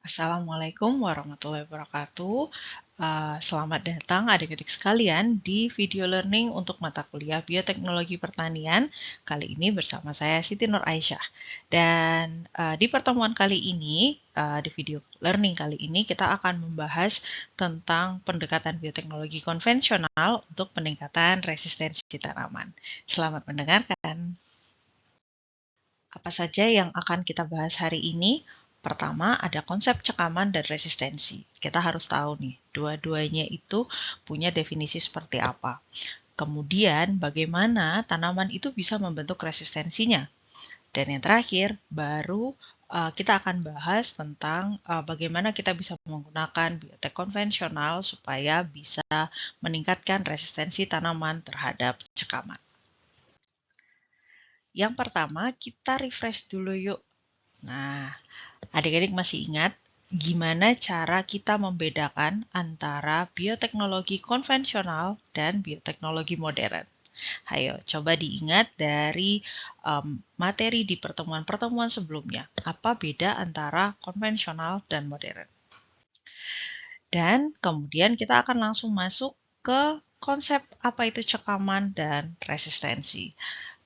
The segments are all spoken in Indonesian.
Assalamualaikum warahmatullahi wabarakatuh. Selamat datang adik-adik sekalian di video learning untuk mata kuliah Bioteknologi Pertanian. Kali ini bersama saya Siti Nur Aisyah. Dan di pertemuan kali ini, di video learning kali ini, kita akan membahas tentang pendekatan bioteknologi konvensional untuk peningkatan resistensi tanaman. Selamat mendengarkan. Apa saja yang akan kita bahas hari ini? Pertama, ada konsep cekaman dan resistensi. Kita harus tahu nih, dua-duanya itu punya definisi seperti apa. Kemudian, bagaimana tanaman itu bisa membentuk resistensinya. Dan yang terakhir, baru kita akan bahas tentang bagaimana kita bisa menggunakan biotek konvensional supaya bisa meningkatkan resistensi tanaman terhadap cekaman. Yang pertama, kita refresh dulu yuk. Nah, adik-adik masih ingat gimana cara kita membedakan antara bioteknologi konvensional dan bioteknologi modern? Ayo, coba diingat dari materi di pertemuan-pertemuan sebelumnya. Apa beda antara konvensional dan modern? Dan kemudian kita akan langsung masuk ke konsep apa itu cekaman dan resistensi.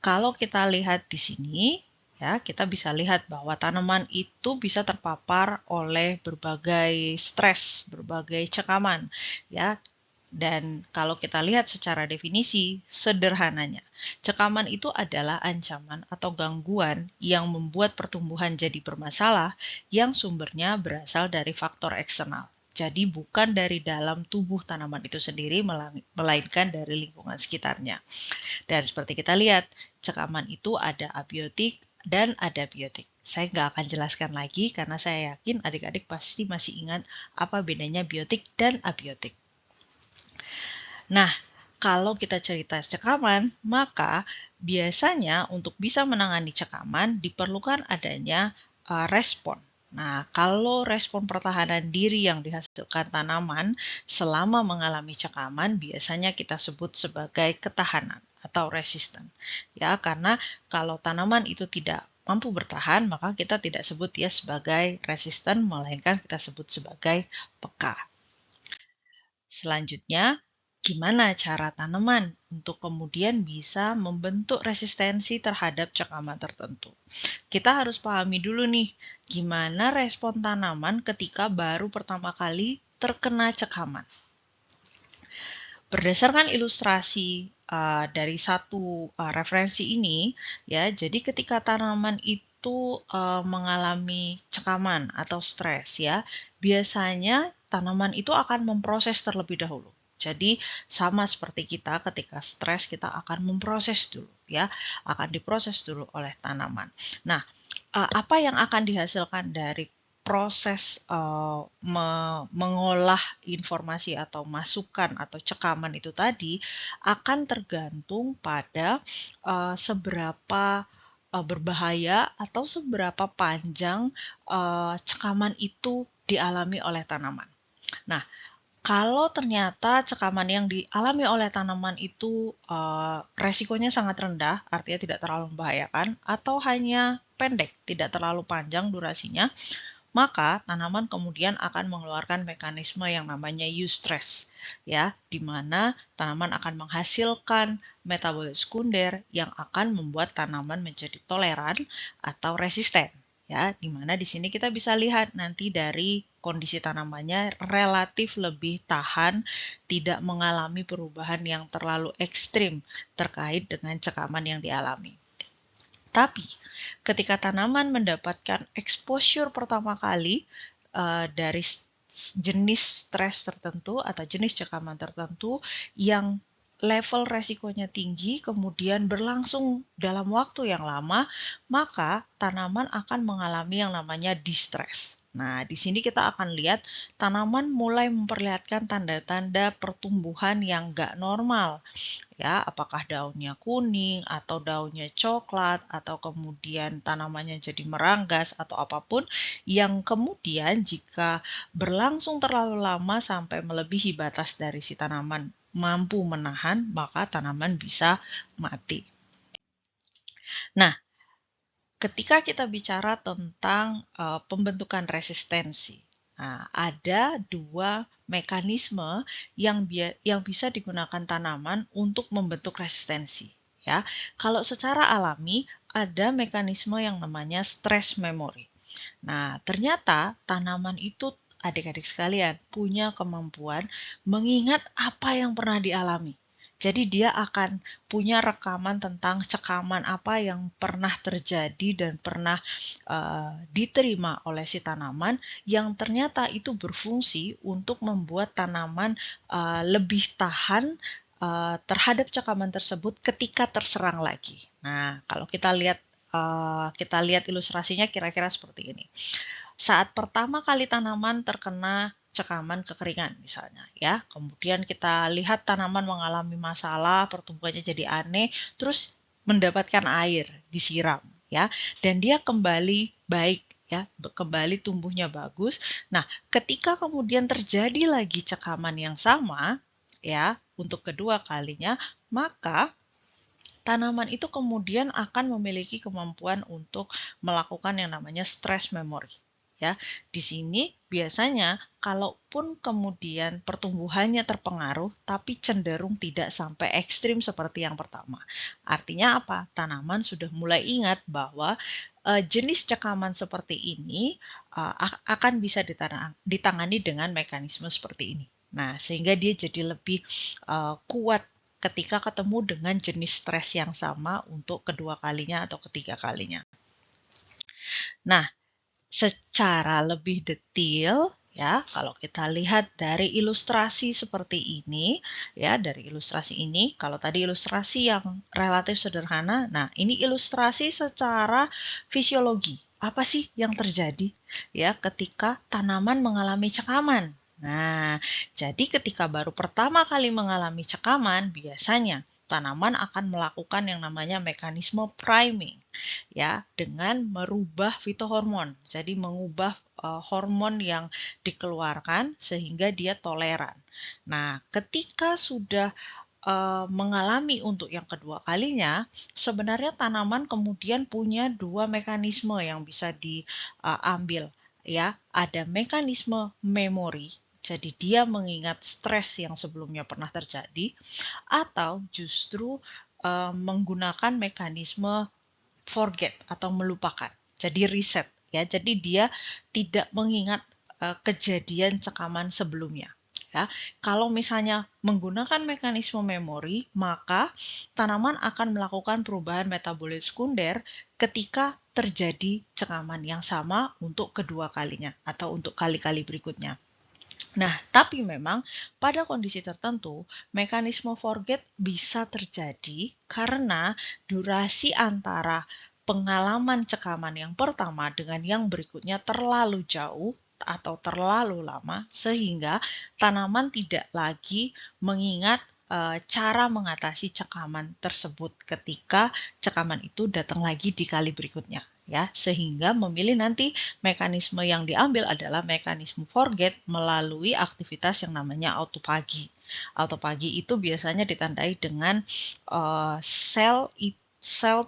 Kalau kita lihat di sini, ya, kita bisa lihat bahwa tanaman itu bisa terpapar oleh berbagai stres, berbagai cekaman, ya. Dan kalau kita lihat secara definisi, sederhananya, cekaman itu adalah ancaman atau gangguan yang membuat pertumbuhan jadi bermasalah yang sumbernya berasal dari faktor eksternal. Jadi bukan dari dalam tubuh tanaman itu sendiri, melainkan dari lingkungan sekitarnya. Dan seperti kita lihat, cekaman itu ada abiotik dan ada biotik. Saya nggak akan jelaskan lagi karena saya yakin adik-adik pasti masih ingat apa bedanya biotik dan abiotik. Nah, kalau kita cerita cekaman, maka biasanya untuk bisa menangani cekaman diperlukan adanya respon. Nah, kalau respon pertahanan diri yang dihasilkan tanaman selama mengalami cekaman biasanya kita sebut sebagai ketahanan atau resisten. Ya, karena kalau tanaman itu tidak mampu bertahan, maka kita tidak sebut dia sebagai resisten, melainkan kita sebut sebagai peka. Selanjutnya, gimana cara tanaman untuk kemudian bisa membentuk resistensi terhadap cekaman tertentu? Kita harus pahami dulu nih, gimana respon tanaman ketika baru pertama kali terkena cekaman. Berdasarkan ilustrasi dari satu referensi ini, ya, jadi ketika tanaman itu mengalami cekaman atau stres, ya, biasanya tanaman itu akan memproses terlebih dahulu. Jadi sama seperti kita ketika stres kita akan memproses dulu, ya, akan diproses dulu oleh tanaman. Nah, apa yang akan dihasilkan dari proses mengolah informasi atau masukan atau cekaman itu tadi akan tergantung pada seberapa berbahaya atau seberapa panjang cekaman itu dialami oleh tanaman. Nah, kalau ternyata cekaman yang dialami oleh tanaman itu resikonya sangat rendah, artinya tidak terlalu membahayakan, atau hanya pendek, tidak terlalu panjang durasinya, maka tanaman kemudian akan mengeluarkan mekanisme yang namanya eustress, ya, di mana tanaman akan menghasilkan metabolit sekunder yang akan membuat tanaman menjadi toleran atau resisten. Ya, di mana di sini kita bisa lihat nanti dari kondisi tanamannya relatif lebih tahan, tidak mengalami perubahan yang terlalu ekstrim terkait dengan cekaman yang dialami. Tapi ketika tanaman mendapatkan exposure pertama kali dari jenis stres tertentu atau jenis cekaman tertentu yang level resikonya tinggi, kemudian berlangsung dalam waktu yang lama, maka tanaman akan mengalami yang namanya distress. Nah, di sini kita akan lihat tanaman mulai memperlihatkan tanda-tanda pertumbuhan yang nggak normal. Ya, apakah daunnya kuning atau daunnya coklat atau kemudian tanamannya jadi meranggas atau apapun yang kemudian jika berlangsung terlalu lama sampai melebihi batas dari si tanaman mampu menahan, maka tanaman bisa mati. Nah, ketika kita bicara tentang pembentukan resistensi, Nah, ada dua mekanisme yang bisa digunakan tanaman untuk membentuk resistensi. Ya, kalau secara alami ada mekanisme yang namanya stress memory. Nah, ternyata tanaman itu adik-adik sekalian punya kemampuan mengingat apa yang pernah dialami. Jadi dia akan punya rekaman tentang cekaman apa yang pernah terjadi dan pernah diterima oleh si tanaman yang ternyata itu berfungsi untuk membuat tanaman lebih tahan terhadap cekaman tersebut ketika terserang lagi. Nah, kalau kita lihat ilustrasinya kira-kira seperti ini. Saat pertama kali tanaman terkena cekaman kekeringan misalnya ya, kemudian kita lihat tanaman mengalami masalah, pertumbuhannya jadi aneh, terus mendapatkan air, disiram ya, dan dia kembali baik ya, kembali tumbuhnya bagus. Nah, ketika kemudian terjadi lagi cekaman yang sama ya, untuk kedua kalinya, maka tanaman itu kemudian akan memiliki kemampuan untuk melakukan yang namanya stress memory. Ya, di sini biasanya kalaupun kemudian pertumbuhannya terpengaruh, tapi cenderung tidak sampai ekstrim seperti yang pertama. Artinya apa? Tanaman sudah mulai ingat bahwa jenis cekaman seperti ini akan bisa ditangani dengan mekanisme seperti ini. Nah, sehingga dia jadi lebih kuat ketika ketemu dengan jenis stres yang sama untuk kedua kalinya atau ketiga kalinya. Nah, secara lebih detail ya, kalau kita lihat dari ilustrasi seperti ini ya, dari ilustrasi ini, kalau tadi ilustrasi yang relatif sederhana, nah ini ilustrasi secara fisiologi. Apa sih yang terjadi ya ketika tanaman mengalami cekaman? Nah, jadi ketika baru pertama kali mengalami cekaman, biasanya tanaman akan melakukan yang namanya mekanisme priming ya, dengan merubah fitohormon. Jadi mengubah hormon yang dikeluarkan sehingga dia toleran. Nah, ketika sudah mengalami untuk yang kedua kalinya, sebenarnya tanaman kemudian punya dua mekanisme yang bisa diambil ya. Ada mekanisme memori. Jadi dia mengingat stres yang sebelumnya pernah terjadi, atau justru menggunakan mekanisme forget atau melupakan. Jadi reset ya. Jadi dia tidak mengingat kejadian cekaman sebelumnya. Ya, kalau misalnya menggunakan mekanisme memori, maka tanaman akan melakukan perubahan metabolit sekunder ketika terjadi cekaman yang sama untuk kedua kalinya atau untuk kali-kali berikutnya. Nah, tapi memang pada kondisi tertentu, mekanisme forget bisa terjadi karena durasi antara pengalaman cekaman yang pertama dengan yang berikutnya terlalu jauh atau terlalu lama sehingga tanaman tidak lagi mengingat cara mengatasi cekaman tersebut ketika cekaman itu datang lagi di kali berikutnya ya, sehingga memilih nanti mekanisme yang diambil adalah mekanisme forget melalui aktivitas yang namanya autofagi. Autofagi itu biasanya ditandai dengan sel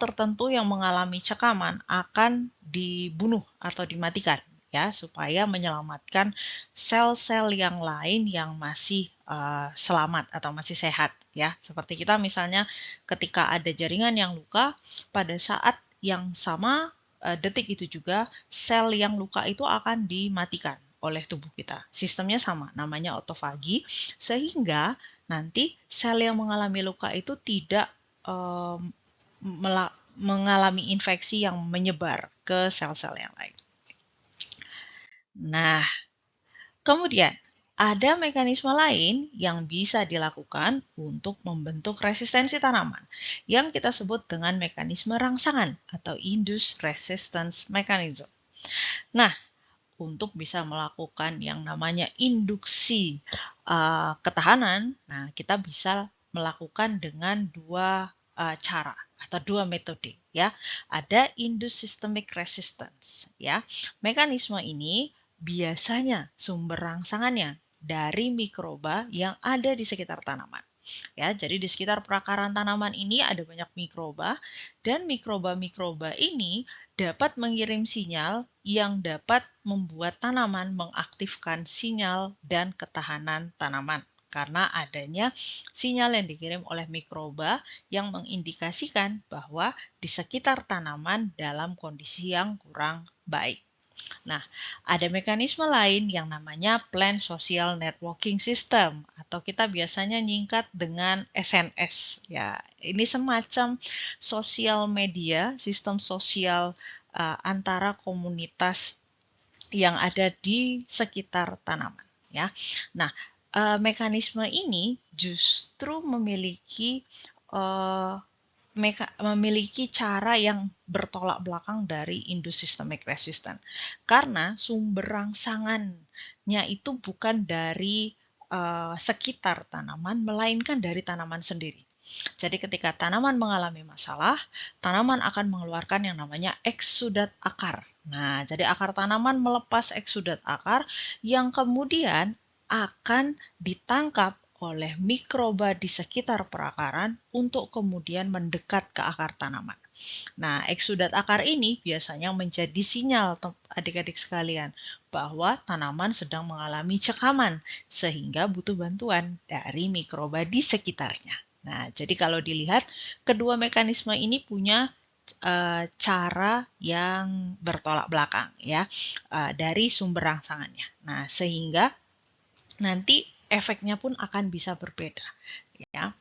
tertentu yang mengalami cekaman akan dibunuh atau dimatikan ya, supaya menyelamatkan sel-sel yang lain yang masih selamat atau masih sehat ya. Seperti kita misalnya ketika ada jaringan yang luka, pada saat yang sama detik itu juga sel yang luka itu akan dimatikan oleh tubuh kita. Sistemnya sama, namanya autofagi, sehingga nanti sel yang mengalami luka itu tidak mengalami infeksi yang menyebar ke sel-sel yang lain. Nah, kemudian ada mekanisme lain yang bisa dilakukan untuk membentuk resistensi tanaman yang kita sebut dengan mekanisme rangsangan atau induced resistance mechanism. Nah, untuk bisa melakukan yang namanya induksi ketahanan, nah kita bisa melakukan dengan dua cara atau dua metode ya. Ada induced systemic resistance ya. Mekanisme ini biasanya sumber rangsangannya dari mikroba yang ada di sekitar tanaman. Ya, jadi di sekitar perakaran tanaman ini ada banyak mikroba dan mikroba-mikroba ini dapat mengirim sinyal yang dapat membuat tanaman mengaktifkan sinyal dan ketahanan tanaman. Karena adanya sinyal yang dikirim oleh mikroba yang mengindikasikan bahwa di sekitar tanaman dalam kondisi yang kurang baik. Nah, ada mekanisme lain yang namanya Plant Social Networking System atau kita biasanya nyingkat dengan SNS. Ya, ini semacam sosial media, sistem sosial antara komunitas yang ada di sekitar tanaman. Ya, nah mekanisme ini justru uh, memiliki cara yang bertolak belakang dari Indo-Systemic Resistance. Karena sumber rangsangannya itu bukan dari sekitar tanaman, melainkan dari tanaman sendiri. Jadi ketika tanaman mengalami masalah, tanaman akan mengeluarkan yang namanya eksudat akar. Nah, jadi akar tanaman melepas eksudat akar yang kemudian akan ditangkap oleh mikroba di sekitar perakaran untuk kemudian mendekat ke akar tanaman. Nah, eksudat akar ini biasanya menjadi sinyal adik-adik sekalian bahwa tanaman sedang mengalami cekaman sehingga butuh bantuan dari mikroba di sekitarnya. Nah, jadi kalau dilihat kedua mekanisme ini punya cara yang bertolak belakang ya dari sumber rangsangannya. Nah, sehingga nanti efeknya pun akan bisa berbeda ya.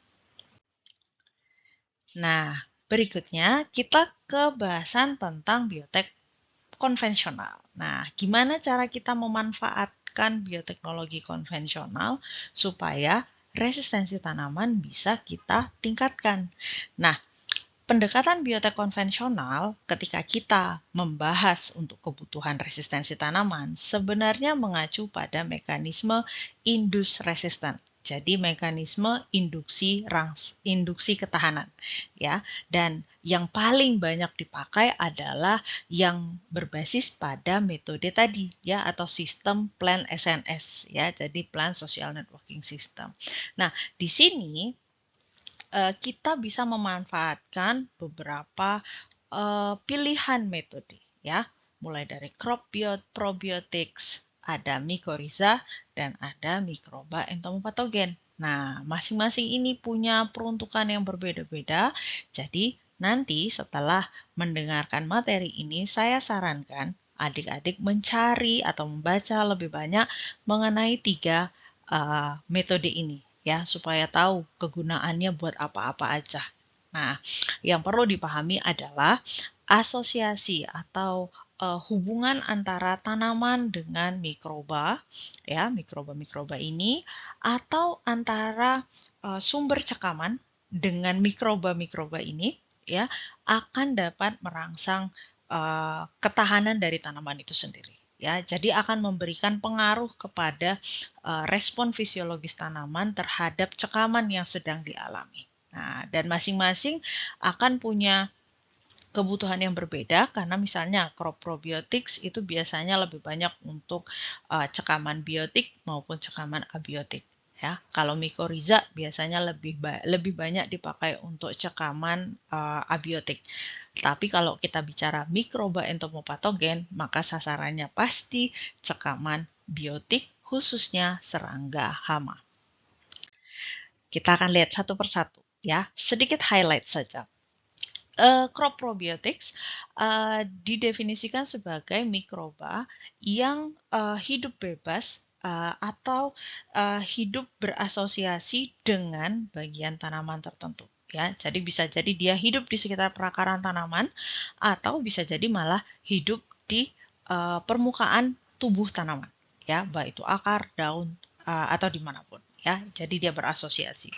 Nah, berikutnya kita ke bahasan tentang biotek konvensional. Nah, gimana cara kita memanfaatkan bioteknologi konvensional supaya resistensi tanaman bisa kita tingkatkan? Nah, pendekatan biotek konvensional ketika kita membahas untuk kebutuhan resistensi tanaman sebenarnya mengacu pada mekanisme indus resistant. Jadi mekanisme induksi ketahanan ya. Dan yang paling banyak dipakai adalah yang berbasis pada metode tadi ya atau sistem Plant SNS ya. Jadi Plant Social Networking System. Nah, di sini kita bisa memanfaatkan beberapa pilihan metode ya, mulai dari crop probiotics, ada mycorrhiza dan ada mikroba entomopatogen. Nah, masing-masing ini punya peruntukan yang berbeda-beda. Jadi, nanti setelah mendengarkan materi ini, saya sarankan adik-adik mencari atau membaca lebih banyak mengenai 3 metode ini ya supaya tahu kegunaannya buat apa-apa aja. Nah, yang perlu dipahami adalah asosiasi atau hubungan antara tanaman dengan mikroba ya, mikroba-mikroba ini atau antara sumber cekaman dengan mikroba-mikroba ini ya akan dapat merangsang ketahanan dari tanaman itu sendiri. Ya, jadi akan memberikan pengaruh kepada respon fisiologis tanaman terhadap cekaman yang sedang dialami. Nah, dan masing-masing akan punya kebutuhan yang berbeda karena misalnya crop probiotics itu biasanya lebih banyak untuk cekaman biotik maupun cekaman abiotik. Ya, kalau mycorrhiza biasanya lebih banyak dipakai untuk cekaman abiotik. Tapi kalau kita bicara mikroba entomopatogen, maka sasarannya pasti cekaman biotik khususnya serangga hama. Kita akan lihat satu persatu ya, sedikit highlight saja. Crop probiotics didefinisikan sebagai mikroba yang hidup bebas atau hidup berasosiasi dengan bagian tanaman tertentu. Ya, jadi bisa jadi dia hidup di sekitar perakaran tanaman atau bisa jadi malah hidup di permukaan tubuh tanaman, ya, baik itu akar, daun atau dimanapun. Ya, jadi dia berasosiasi.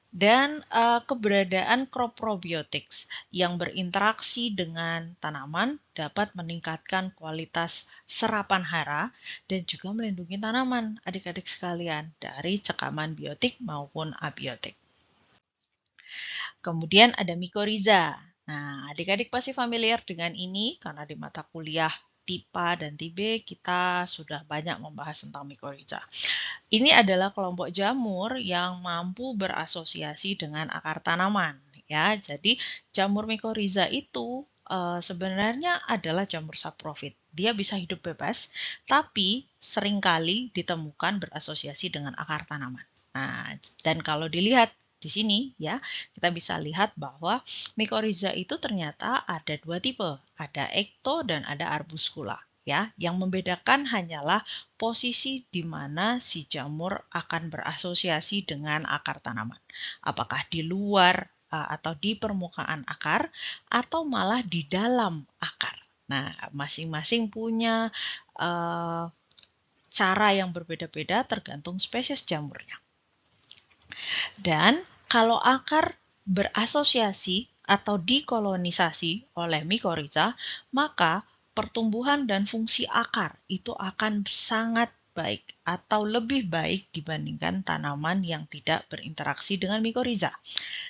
Dan keberadaan crop probiotics yang berinteraksi dengan tanaman dapat meningkatkan kualitas serapan hara dan juga melindungi tanaman adik-adik sekalian dari cekaman biotik maupun abiotik. Kemudian ada mycorrhiza. Nah, adik-adik pasti familiar dengan ini karena di mata kuliah TIPA dan TIB kita sudah banyak membahas tentang mycorrhiza. Ini adalah kelompok jamur yang mampu berasosiasi dengan akar tanaman, ya. Jadi jamur mycorrhiza itu sebenarnya adalah jamur saprofit. Dia bisa hidup bebas, tapi seringkali ditemukan berasosiasi dengan akar tanaman. Nah, dan kalau dilihat di sini ya, kita bisa lihat bahwa mycorrhiza itu ternyata ada dua tipe, ada ecto dan ada arbuscula. Ya, yang membedakan hanyalah posisi di mana si jamur akan berasosiasi dengan akar tanaman. Apakah di luar atau di permukaan akar atau malah di dalam akar. Nah, masing-masing punya cara yang berbeda-beda tergantung spesies jamurnya. Dan kalau akar berasosiasi atau dikolonisasi oleh mycorrhiza, maka pertumbuhan dan fungsi akar itu akan sangat baik atau lebih baik dibandingkan tanaman yang tidak berinteraksi dengan mycorrhiza.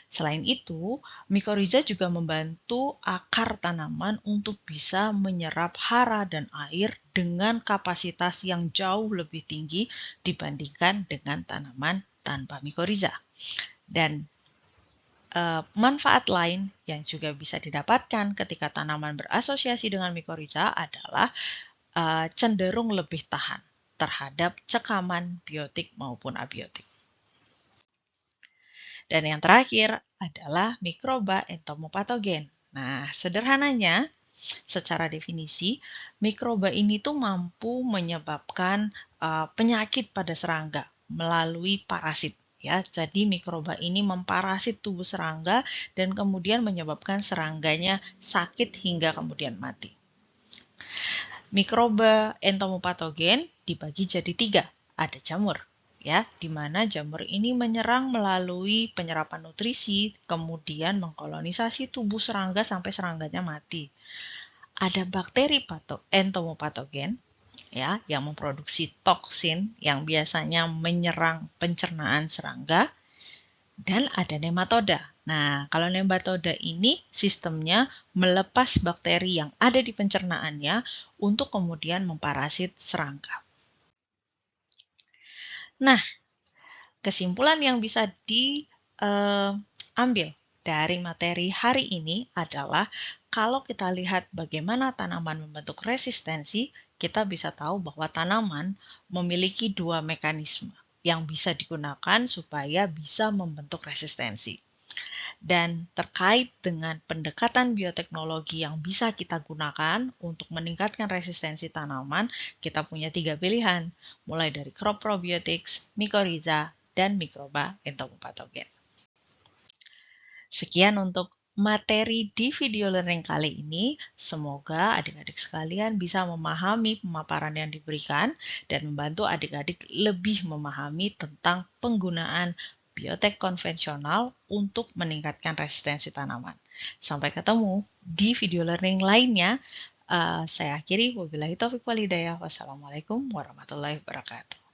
Selain itu, mycorrhiza juga membantu akar tanaman untuk bisa menyerap hara dan air dengan kapasitas yang jauh lebih tinggi dibandingkan dengan tanaman tanpa mycorrhiza. Dan manfaat lain yang juga bisa didapatkan ketika tanaman berasosiasi dengan mycorrhiza adalah cenderung lebih tahan terhadap cekaman biotik maupun abiotik. Dan yang terakhir adalah mikroba entomopatogen. Nah, sederhananya, secara definisi, mikroba ini tuh mampu menyebabkan penyakit pada serangga melalui parasit. Ya, jadi mikroba ini memparasit tubuh serangga dan kemudian menyebabkan serangganya sakit hingga kemudian mati. Mikroba entomopatogen dibagi jadi 3. Ada jamur, ya, di mana jamur ini menyerang melalui penyerapan nutrisi, kemudian mengkolonisasi tubuh serangga sampai serangganya mati. Ada bakteri entomopatogen, ya, yang memproduksi toksin yang biasanya menyerang pencernaan serangga, dan ada nematoda. Nah, kalau nematoda ini sistemnya melepas bakteri yang ada di pencernaannya untuk kemudian memparasit serangga. Nah, kesimpulan yang bisa diambil dari materi hari ini adalah kalau kita lihat bagaimana tanaman membentuk resistensi, kita bisa tahu bahwa tanaman memiliki 2 mekanisme yang bisa digunakan supaya bisa membentuk resistensi. Dan terkait dengan pendekatan bioteknologi yang bisa kita gunakan untuk meningkatkan resistensi tanaman, kita punya 3 pilihan, mulai dari crop probiotics, mycorrhiza, dan mikroba entomopatogen. Sekian untuk materi di video learning kali ini. Semoga adik-adik sekalian bisa memahami pemaparan yang diberikan dan membantu adik-adik lebih memahami tentang penggunaan biotek konvensional untuk meningkatkan resistensi tanaman. Sampai ketemu di video learning lainnya. Saya akhiri, wabillahi taufiq walhidayah. Wassalamualaikum warahmatullahi wabarakatuh.